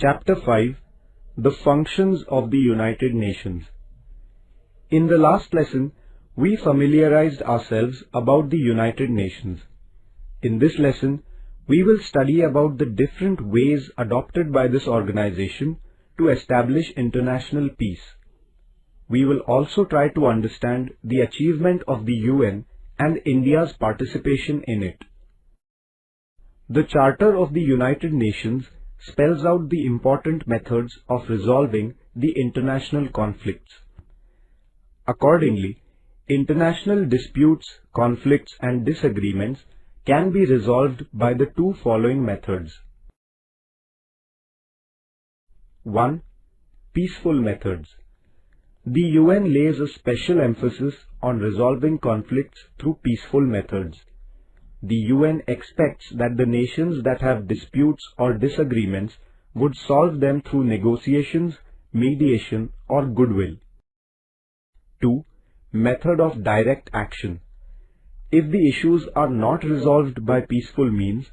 Chapter 5: The Functions of the United Nations. In the last lesson, we familiarized ourselves about the United Nations. In this lesson, we will study about the different ways adopted by this organization to establish international peace. We will also try to understand the achievement of the UN and India's participation in it. The Charter of the United Nations spells out the important methods of resolving the international conflicts. Accordingly, international disputes, conflicts and disagreements can be resolved by the two following methods. 1. Peaceful methods. The UN lays a special emphasis on resolving conflicts through peaceful methods. The UN expects that the nations that have disputes or disagreements would solve them through negotiations, mediation, or goodwill. 2. Method of direct action. If the issues are not resolved by peaceful means,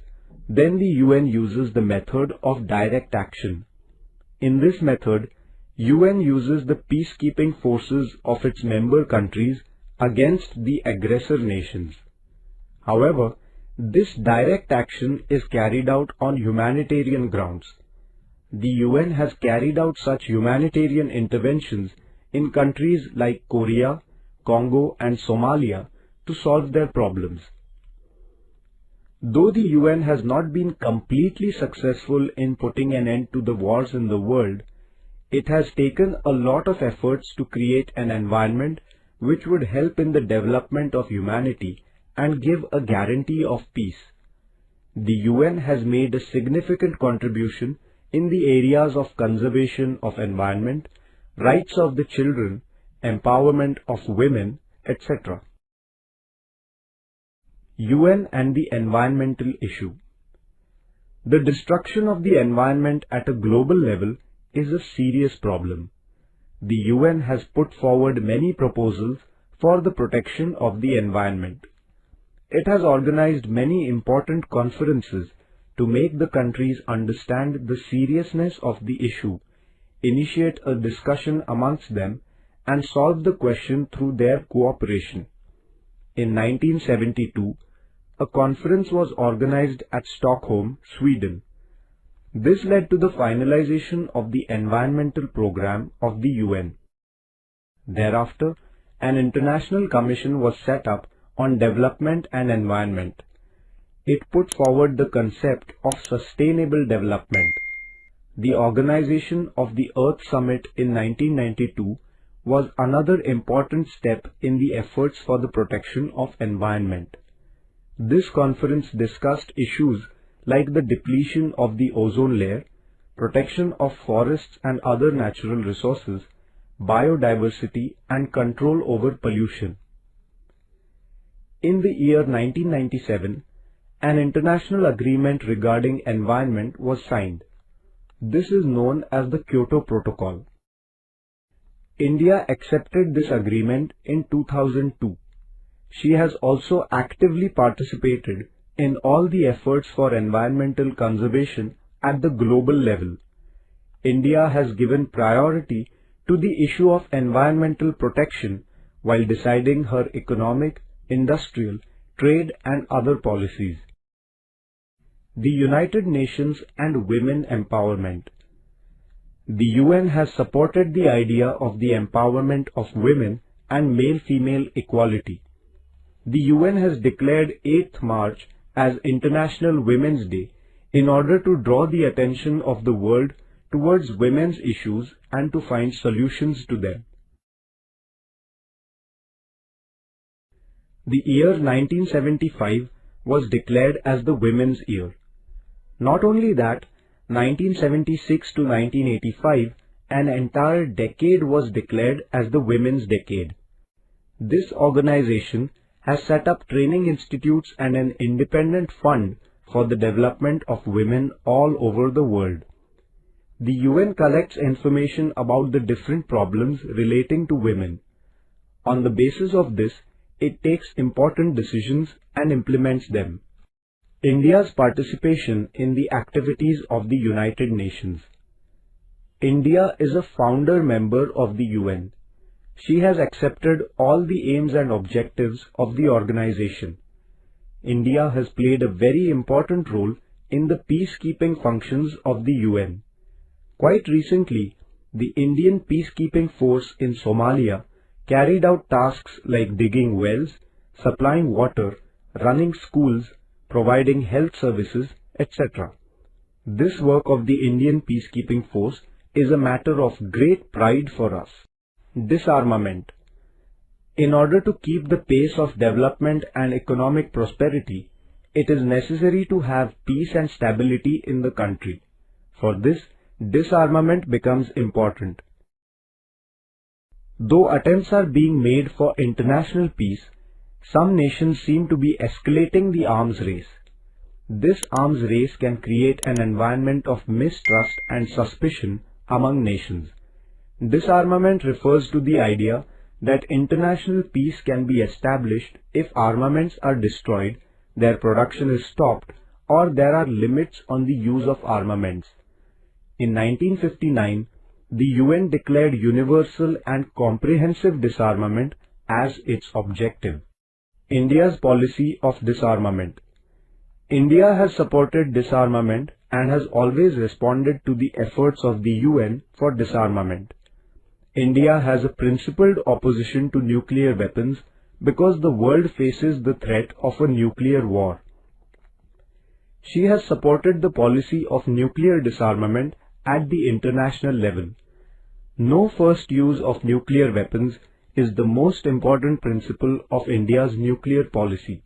then the UN uses the method of direct action. In this method, UN uses the peacekeeping forces of its member countries against the aggressor nations. However, this direct action is carried out on humanitarian grounds. The UN has carried out such humanitarian interventions in countries like Korea, Congo and Somalia to solve their problems. Though the UN has not been completely successful in putting an end to the wars in the world, it has taken a lot of efforts to create an environment which would help in the development of humanity and give a guarantee of peace. The UN has made a significant contribution in the areas of conservation of environment, rights of the children, empowerment of women, etc. UN and the environmental issue. The destruction of the environment at a global level is a serious problem. The UN has put forward many proposals for the protection of the environment. It has organized many important conferences to make the countries understand the seriousness of the issue, initiate a discussion amongst them, and solve the question through their cooperation. In 1972, a conference was organized at Stockholm, Sweden. This led to the finalization of the environmental program of the UN. Thereafter, an international commission was set up on development and environment. It put forward the concept of sustainable development. The organization of the Earth Summit in 1992 was another important step in the efforts for the protection of environment. This conference discussed issues like the depletion of the ozone layer, protection of forests and other natural resources, biodiversity and control over pollution. In the year 1997, an international agreement regarding environment was signed. This is known as the Kyoto Protocol. India accepted this agreement in 2002. She has also actively participated in all the efforts for environmental conservation at the global level. India has given priority to the issue of environmental protection while deciding her economic, industrial, trade and other policies. The United Nations and women empowerment. The UN has supported the idea of the empowerment of women and male-female equality. The UN has declared 8th March as International Women's Day in order to draw the attention of the world towards women's issues and to find solutions to them. The year 1975 was declared as the Women's Year. Not only that, 1976 to 1985, an entire decade was declared as the Women's Decade. This organization has set up training institutes and an independent fund for the development of women all over the world. The UN collects information about the different problems relating to women. On the basis of this, it takes important decisions and implements them. India's participation in the activities of the United Nations. India is a founder member of the UN. She has accepted all the aims and objectives of the organization. India has played a very important role in the peacekeeping functions of the UN. Quite recently, the Indian peacekeeping force in Somalia carried out tasks like digging wells, supplying water, running schools, providing health services, etc. This work of the Indian peacekeeping force is a matter of great pride for us. Disarmament. In order to keep the pace of development and economic prosperity, it is necessary to have peace and stability in the country. For this, disarmament becomes important. Though attempts are being made for international peace, some nations seem to be escalating the arms race. This arms race can create an environment of mistrust and suspicion among nations. Disarmament refers to the idea that international peace can be established if armaments are destroyed, their production is stopped, or there are limits on the use of armaments. In 1959, the UN declared universal and comprehensive disarmament as its objective. India's policy of disarmament. India has supported disarmament and has always responded to the efforts of the UN for disarmament. India has a principled opposition to nuclear weapons because the world faces the threat of a nuclear war. She has supported the policy of nuclear disarmament at the international level. No first use of nuclear weapons is the most important principle of India's nuclear policy.